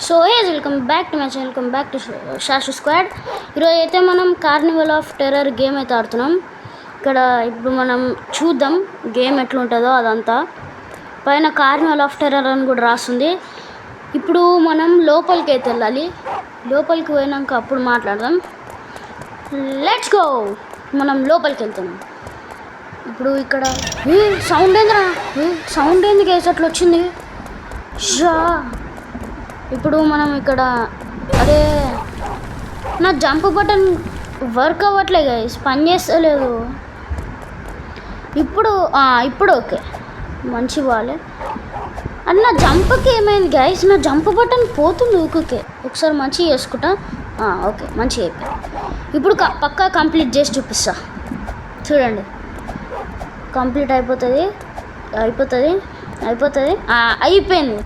So welcome back to my channel, welcome back to Shashu squad. ఈరోజు అయితే మనం Carnival of terror game అయితే ఆడుతున్నాం. ఇక్కడ ఇప్పుడు మనం చూద్దాం గేమ్ ఎట్లుంటుందో. అదంతా పైన కార్నివల్ ఆఫ్ టెర్రర్ అని కూడా రాస్తుంది. ఇప్పుడు మనం లోపలికి అయితే వెళ్ళాలి. లోపలికి పోయినాక అప్పుడు మాట్లాడదాం. Let's go. మనం లోపలికి వెళ్తున్నాం. ఇప్పుడు ఇక్కడ సౌండ్ ఏందిరా, సౌండ్ ఏంది గైస్ అట్లా వచ్చింది. ఇప్పుడు మనం ఇక్కడ అరే నా జంప్ బటన్ వర్క్ అవ్వట్లే గైస్, పని చేస్తలేదు. ఇప్పుడు ఓకే, మంచి వాళ్ళే. అది నా జంప్కి ఏమైంది గైస్, నా జంప్ బటన్ పోతుంది ఊకే. ఒకసారి మంచిగా చేసుకుంటా. ఓకే, మంచిగా అయిపోయింది. ఇప్పుడు పక్కా కంప్లీట్ చేసి చూపిస్తా చూడండి. కంప్లీట్ అయిపోతుంది. అయిపోయింది.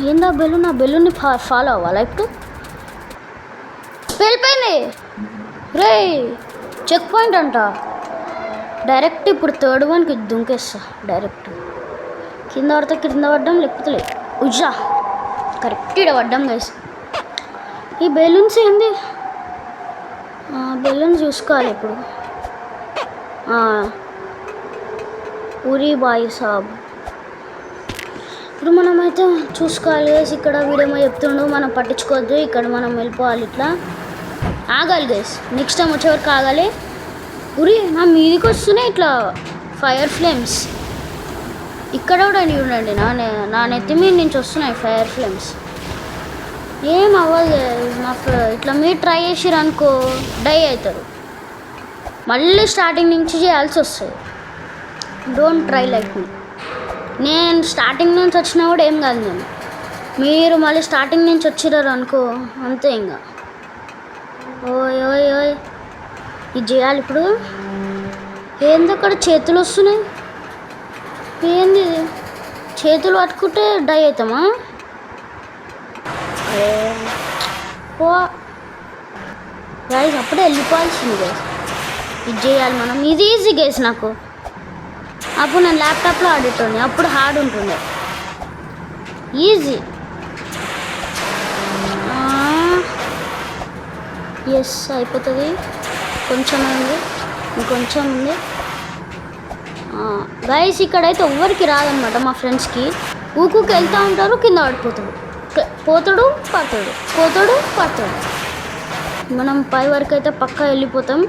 ఏందా బెలూన్, ఆ బెలూన్ని ఫాలో అవ్వాలి. ఇప్పుడు వెళ్ళిపోయింది. రే చెక్ పాయింట్ అంట. డైరెక్ట్ ఇప్పుడు థర్డ్ వన్కి దుంకేస్తా. డైరెక్ట్ కింద పడ్డం, లేకపోతే లేదు. ఉజ్జా కరెక్ట్ ఇక్కడ పడ్డాం గైస్. ఈ బెలూన్స్ ఏంది, బెలూన్స్ చూసుకోవాలి ఇప్పుడు. పూరి బాయ్ సాబ్. ఇప్పుడు మనమైతే చూసుకోవాలి గైస్. ఇక్కడ వీడేమో చెప్తుండు, మనం పట్టించుకోవద్దు. ఇక్కడ మనం వెళ్ళిపోవాలి, ఇట్లా ఆగాలి గైస్. నెక్స్ట్ టైం వచ్చేవరకు ఆగాలి. ఉరి నా మీదికి వస్తున్నాయి ఇట్లా ఫైర్ ఫ్లేమ్స్. ఇక్కడ కూడా చూడండి, నా నెత్తి మీద నుంచి వస్తున్నాయి ఫైర్ ఫ్లేమ్స్. ఏం అవ్వదు నాకు. ఇట్లా మీరు ట్రై చేసిరు అనుకో డై అవుతారు. మళ్ళీ స్టార్టింగ్ నుంచి చేయాల్సి వస్తుంది. డోంట్ ట్రై లైక్ మీ. నేను స్టార్టింగ్ నుంచి వచ్చినా కూడా ఏం కాదు. మీరు మళ్ళీ స్టార్టింగ్ నుంచి వచ్చిరారు అనుకో అంతే ఇంకా. ఓయ్ ఓయ్ ఓయ్ ఇది చేయాలి ఇప్పుడు. ఏంది అక్కడ చేతులు వస్తున్నాయి, ఏంది ఇది? చేతులు పట్టుకుంటే డై అవుతామా? ఓ గైస్ అప్పుడే వెళ్ళిపోవాల్సింది గైస్. ఇది చేయాలి మనం. ఇది ఈజీ గైస్ నాకు. అప్పుడు నేను ల్యాప్టాప్లో ఆడుతుండే, అప్పుడు హార్డ్ ఉంటుండే. ఈజీ. ఎస్ అయిపోతుంది. కొంచెం ఉంది, ఇంకొంచెం ఉంది గైస్. ఇక్కడైతే ఎవ్వరికి రాదనమాట. మా ఫ్రెండ్స్కి ఊకుకి వెళ్తూ ఉంటారు, కింద పడిపోతాడు. పోతాడు. మనం పై వరకు అయితే పక్కా వెళ్ళిపోతాం.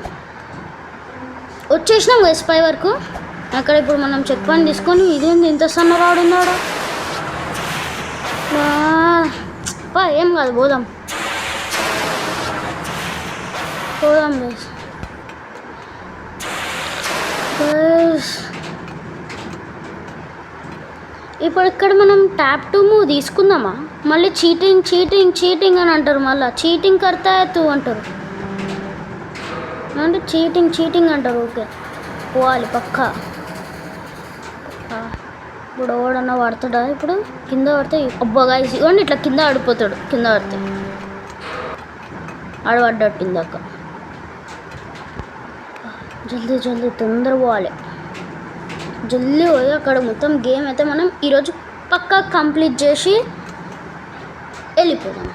వచ్చేసినాం గైస్ పై వరకు. అక్కడ ఇప్పుడు మనం చెక్ పాయింట్ తీసుకొని, ఇదేంది ఇంత సన్న రాడున్నాడు. ఏం కాదు, పోదాం గైస్. ఇప్పుడు ఇక్కడ మనం ట్యాప్ టు మూవ్ తీసుకుందామా? మళ్ళీ చీటింగ్ అని అంటారు. మళ్ళీ చీటింగ్ కర్తా తూ అంటారు. అంటే చీటింగ్ అంటారు. ఓకే పోవాలి పక్కా. ఇప్పుడు ఓడన్నా పడతాడా? ఇప్పుడు కింద పడితే అబ్బగా ఇవ్వండి, ఇట్లా కింద ఆడిపోతాడు. కింద పడితే ఆడపడ్డట్టు ఇందాక. జల్దీ తొందర పోవాలి. జల్దీ పోయి అక్కడ మొత్తం గేమ్ అయితే మనం ఈరోజు పక్కా కంప్లీట్ చేసి వెళ్ళిపోదాం.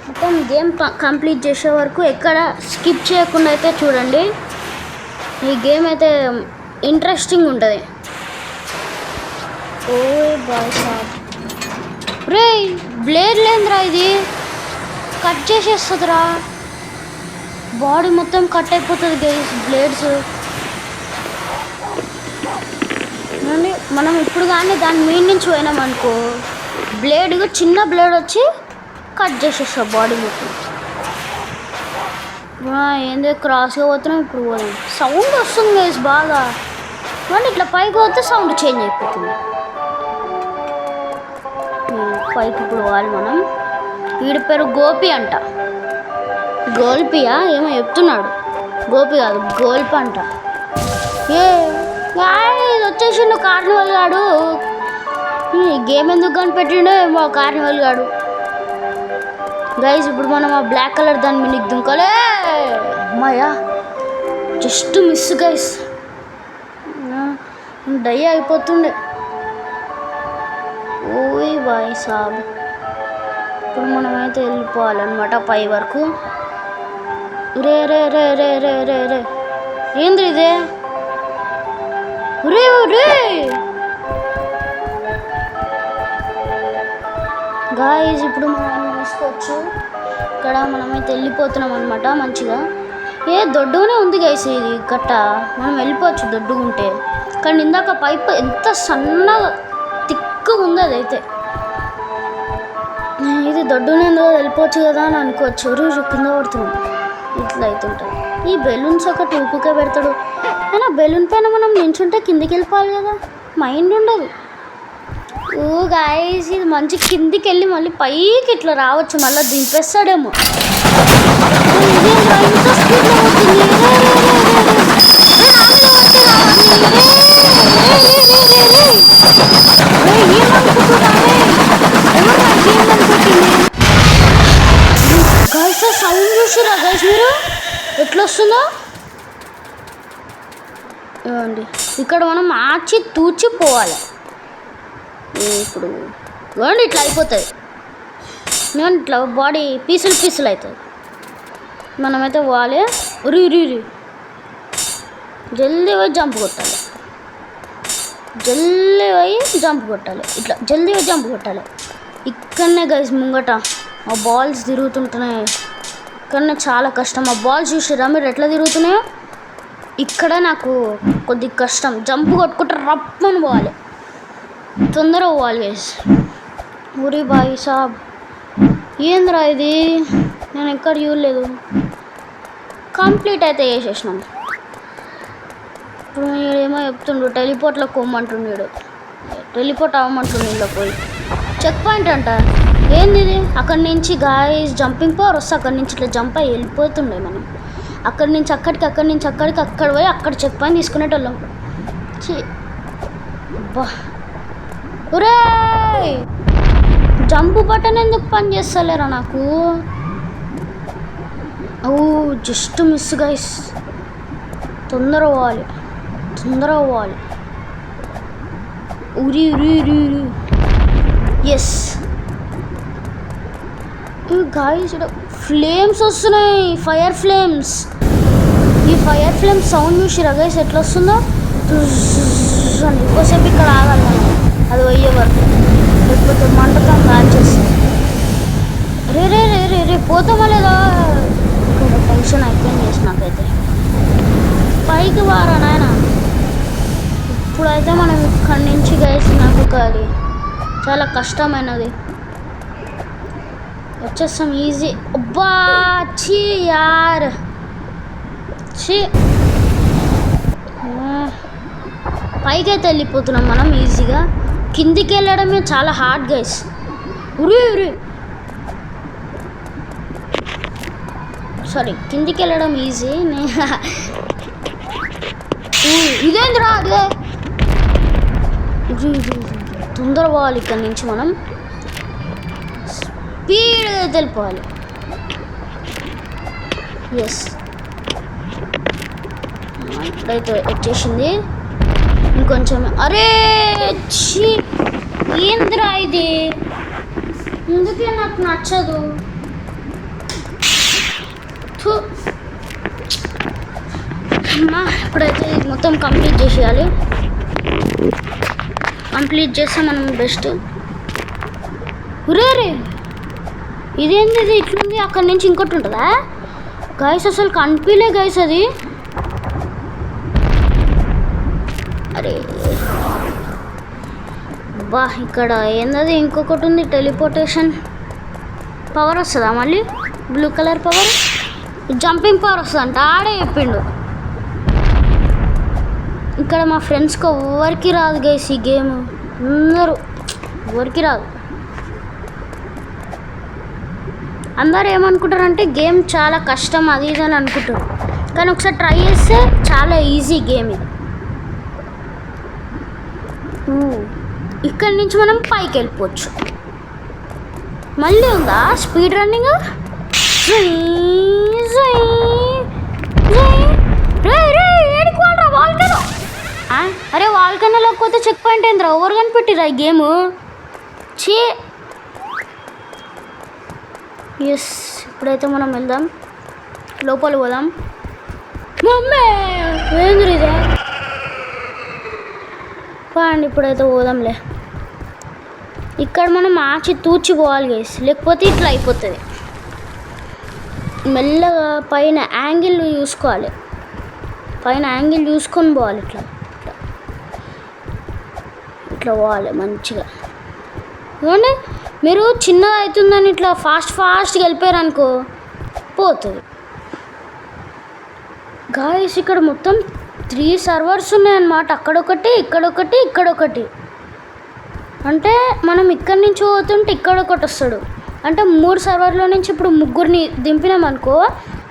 మొత్తం గేమ్ కంప్లీట్ చేసే వరకు ఎక్కడ స్కిప్ చేయకుండా అయితే చూడండి. ఈ గేమ్ అయితే ఇంట్రెస్టింగ్ ఉంటుంది. ఓయ్ బాయ్ సాబ్. రే బ్లేడ్ లేదురా, ఇది కట్ చేసేస్తుందిరా. బాడీ మొత్తం కట్ అయిపోతుంది గైస్ బ్లేడ్స్. మనం ఇప్పుడు కానీ దాని మీద నుంచి పోయినామనుకో, చిన్న బ్లేడ్ వచ్చి కట్ చేసేస్తాం బాడీ మొత్తం. ఏందో క్రాస్గా పోతున్నాం. ఇప్పుడు పోదాం. సౌండ్ వస్తుంది గైస్ బాగా. మళ్ళీ ఇట్లా పైకి పోతే సౌండ్ చేంజ్ అయిపోతుంది. పైకి ఇప్పుడు పోవాలి మనం. వీడి పేరు గోపి అంట. గోల్పియా ఏమో చెప్తున్నాడు. గోపి కాదు, గోల్పి అంట. ఇది వచ్చేసిండు కార్నివల్ గాడు. గేమ్ ఎందుకు కనిపెట్టిండో ఏమో కార్నివల్ గాడు. గైస్ ఇప్పుడు మనం ఆ బ్లాక్ కలర్ దాని మీద దుంకలే. అమ్మాయా జస్ట్ మిస్ గైస్, డై అయిపోతుండే. ఓయ్ బాయ్ సాబ్. ఇప్పుడు మనమైతే వెళ్ళిపోవాలన్నమాట పై వరకు. రే రే రే రే రే రే రే ఏంద్ర ఇదే రే రే గాయ్స్. ఇప్పుడు మనం చూసుకోవచ్చు ఇక్కడ మనమైతే వెళ్ళిపోతున్నాం అనమాట మంచిగా. దొడ్డుగానే ఉంది గైస్ ఇది గట్ట, మనం వెళ్ళిపోవచ్చు దొడ్డుగుంటే. కానీ ఇందాక పైప్ ఎంత సన్నగా తిక్కుగా ఉంది అదైతే. ఇది దొడ్డునే వెళ్ళిపోవచ్చు కదా అని అనుకోవచ్చు. రోజు కింద పడుతున్నాం ఇట్లా అవుతుంటుంది. ఈ బెలూన్స్ ఒకటి ఊపుకే పెడతాడు. అయినా బెలూన్ పైన మనం నించుంటే కిందికి వెళ్ళిపోవాలి కదా, మైండ్ ఉండదు. గాయస్ ఇది మంచి కిందికి వెళ్ళి మళ్ళీ పైకి ఇట్లా రావచ్చు, మళ్ళీ దింపేస్తాడేమో. ఇదేంద్రా ఇంత స్పీడ్లో పోతుంది. గైస్ సౌండ్ చూసిరా గైస్ మీరు ఎట్లా వస్తుందో. ఇవ్వండి ఇక్కడ మనం ఆచి తూచి పోవాలి. ఇప్పుడు ఇవ్వండి ఇట్లా అయిపోతుంది, ఇట్లా బాడీ పీసులు పీసులు అవుతుంది. మనమైతే పోవాలి. ఉరి ఉరి ఉరి జల్దీ పోయి జంప్ కొట్టాలి, జల్దీ పోయి జంప్ కొట్టాలి, ఇట్లా జల్దీ పోయి జంప్ కొట్టాలి. ఇక్కడనే గైస్ ముంగట ఆ బాల్స్ తిరుగుతుంటున్నాయి. ఇక్కడనే చాలా కష్టం. ఆ బాల్స్ చూసిరా మీరు ఎట్లా తిరుగుతున్నాయో. ఇక్కడ నాకు కొద్ది కష్టం. జంప్ కొట్టుకుంటే రప్పని పోవాలి, తొందరగా పోవాలి గైస్. ఊరి బాయ్ సాబ్ ఏంద్రా ఇది, నేను ఎక్కడ చూడలేదు. కంప్లీట్ అయితే చేసేసినాం. ఇప్పుడు ఏమో చెప్తుండు టెలిపోర్ట్లో కొమ్మంటుండు, టెలిపోర్ట్ అవ్వమంటుండు. ఇలా పోయి చెక్ పాయింట్ అంట. ఏంది ఇది, అక్కడి నుంచి గాయస్ జంపింగ్ పవర్ వస్తే అక్కడి నుంచి ఇట్లా జంప్ అయ్యి వెళ్ళిపోతుండే మనం. అక్కడి నుంచి అక్కడికి, అక్కడి నుంచి అక్కడికి, అక్కడ పోయి అక్కడ చెక్ పాయింట్ తీసుకునేటోళ్ళం. బా ఒరే జంపు బటన్ ఎందుకు పని చేస్తలేరా నాకు. Just miss guys. తొందరగా పోవాలి, తొందరగా పోవాలి. ఉరి ఉరి ఉరి ఉరి ఎస్ గాయస్. ఇక్కడ ఫ్లేమ్స్ వస్తున్నాయి, ఫైర్ ఫ్లేమ్స్. ఈ ఫైర్ ఫ్లేమ్స్ సౌండ్ చూసిరా గైస్ ఎట్లా వస్తుందో. అని ఎక్కువసేపు ఇక్కడ ఆగాలి మనం, అది పోయే వరకు, లేకపోతే మంటకం కాల్చేస్తుంది. రే రే రే రే రే పోతామా లేదా. ఇక్కడ టెన్షన్ అయిపోయింది చేసి నాకైతే. పైకి వారా నాయన. ఇప్పుడైతే మనం ఇక్కడి నుంచి గైస్ నాకు అది చాలా కష్టమైనది. వచ్చేస్తాం ఈజీ. అబ్బా చీ యార్ చీ. పైకి అయితే వెళ్ళిపోతున్నాం మనం ఈజీగా. కిందికి వెళ్ళడమే చాలా హార్డ్ గైస్. ఉరి ఉరి సారీ, కిందికి వెళ్ళడం ఈజీ. ఇదేంద్రా అదే. తొందర పోవాలి ఇక్కడి నుంచి మనం, స్పీడ్గా వెళ్ళిపోవాలి. ఎస్ ఇప్పుడైతే వచ్చేసింది ఇంకొంచెం. అరే ఛీ ఏంద్రా ఇది, ఎందుకే నాకు నచ్చదు. అమ్మా ఇప్పుడైతే ఇది మొత్తం కంప్లీట్ చేసేయాలి. కంప్లీట్ చేస్తే మనం బెస్ట్. రే ఇదేంది ఇది ఇట్లుంది, అక్కడి నుంచి ఇంకోటి ఉంటుందా గైస్. అసలు కనిపించలే గైస్ అది. అరే బా ఇక్కడ ఏందది ఇంకొకటి ఉంది, టెలిపోర్టేషన్ పవర్ వస్తుందా మళ్ళీ, blue colour power, jumping power వస్తుందంట. ఆడే చెప్పిండు. ఇక్కడ మా ఫ్రెండ్స్కి ఎవరికి రాదు గైస్ ఈ గేమ్, అందరూ ఎవరికి రాదు. అందరూ ఏమనుకుంటారంటే గేమ్ చాలా కష్టం అది ఇది అని అనుకుంటారు, కానీ ఒకసారి ట్రై చేస్తే చాలా ఈజీ గేమ్ ఇది. ఇక్కడి నుంచి మనం పైకి వెళ్ళిపోవచ్చు. మళ్ళీ ఉందా స్పీడ్ రన్నింగ్. వాల్కనో. అరే వాల్కనో లేకపోతే చెక్ పాయింట్ ఏంద్రా, ఓవర్ కనిపెట్టిరా ఈ గేమ్. చీ ఎస్, ఇప్పుడైతే మనం వెళ్దాం, లోపల పోదాం. మమ్మీ ఏంది ఇదే అండి, ఇప్పుడైతే పోదాంలే. ఇక్కడ మనం ఆచి తూచిపోవాలి గైస్, లేకపోతే ఇట్లా అయిపోతుంది. మెల్లగా పైన యాంగిల్ చూసుకోవాలి, పైన యాంగిల్ చూసుకొని పోవాలి. ఇట్లా ఇట్లా ఇట్లా పోవాలి మంచిగా. ఏమండి మీరు చిన్నగా అవుతుందని ఇట్లా ఫాస్ట్గా వెళ్ళిపోయారు అనుకో, పోతుంది. గాయస్ ఇక్కడ మొత్తం 3 సర్వర్స్ ఉన్నాయన్నమాట. అక్కడొకటి, ఇక్కడొకటి, ఇక్కడొకటి. అంటే మనం ఇక్కడి నుంచి పోతుంటే ఇక్కడొకటి వస్తాడు. అంటే 3 సర్వర్లో నుంచి ఇప్పుడు 3 దింపినామనుకో,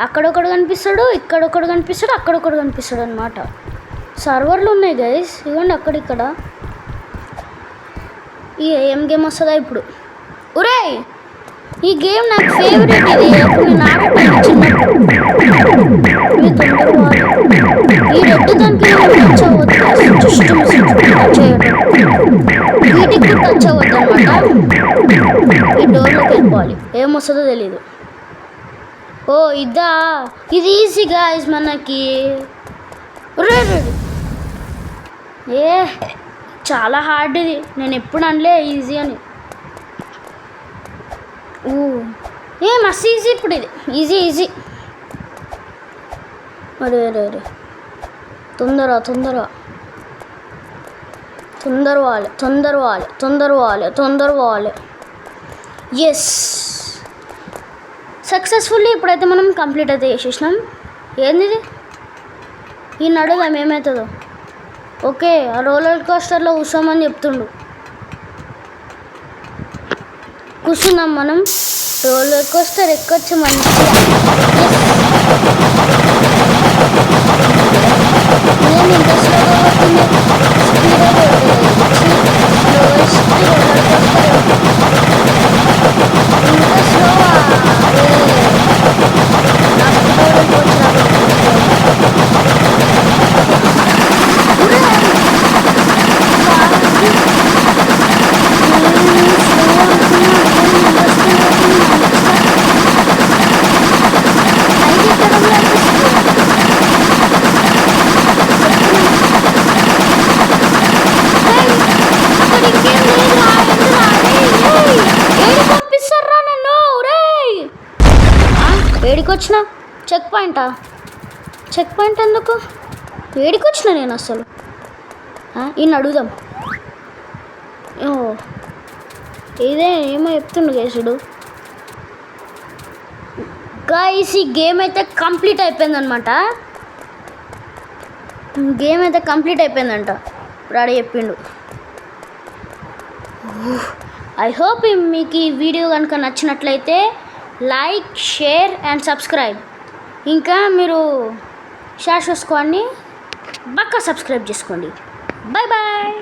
అక్కడొకడు కనిపిస్తాడు, ఇక్కడొకడు కనిపిస్తాడు, అక్కడొకడు కనిపిస్తాడు అనమాట. సర్వర్లు ఉన్నాయి గైస్, ఇవ్వండి అక్కడిక్కడ. ఈ ఏం గేమ్ వస్తుందా ఇప్పుడు? ఒరే ఈ గేమ్ నాకు ఫేవరెట్. ఇది అప్పుడు నేను ఆడటాను చిన్నప్పుడు. ఈ తొందరగా ఈ రెడ్ దానికి టచ్ అవ్వద్దు, జస్ట్ టచ్ చేయడం, వీటికి టచ్ అవ్వద్దు అనమాట. ఈ డోర్లోకి వెళ్ళిపోవాలి, ఏమొస్తుందో తెలీదు. ఓ ఇదా, ఇది ఈజీగా మనకి. ఏ చాలా హార్డ్ ఇది, నేను ఎప్పుడు అనలే ఈజీ అని. మస్తు ఈజీ ఇప్పుడు ఇది, ఈజీ. అరే తొందర పోవాలి. ఎస్, సక్సెస్ఫుల్లీ ఇప్పుడైతే మనం కంప్లీట్ అయితే చేసేసినాం. ఏంది ఇది? ఈ నడుదాం ఏమవుతుందో. ఓకే, ఆ రోలర్ కోస్టర్లో కూర్చోమని చెప్తుండు. కూర్చున్నాం మనం, రోలర్ కోస్టర్ ఎక్కొచ్చు మంచిగా. నేను ఇంత స్లోగా పోతుంది, స్పీడ్గా పోతుంది. ఇంత స్లోవా? ఏడికొచ్చిన చెక్ పాయింట్ ఎందుకు? ఏడికొచ్చిన నేను అసలు. ఈయన అడుగుదాం. ఇదే ఏమో చెప్తుండు కేసుడు. గాయ్స్ ఈ గేమ్ అయితే కంప్లీట్ అయిపోయిందనమాట. అయిపోయిందంట రాడే చెప్పిండు. ఐ హోప్ మీకు ఈ వీడియో కనుక నచ్చినట్లయితే లైక్, షేర్ అండ్ సబ్స్క్రైబ్. ఇంకా మీరు షాషో స్క్వాడ్ని బాగా సబ్స్క్రైబ్ చేసుకోండి. బాయ్.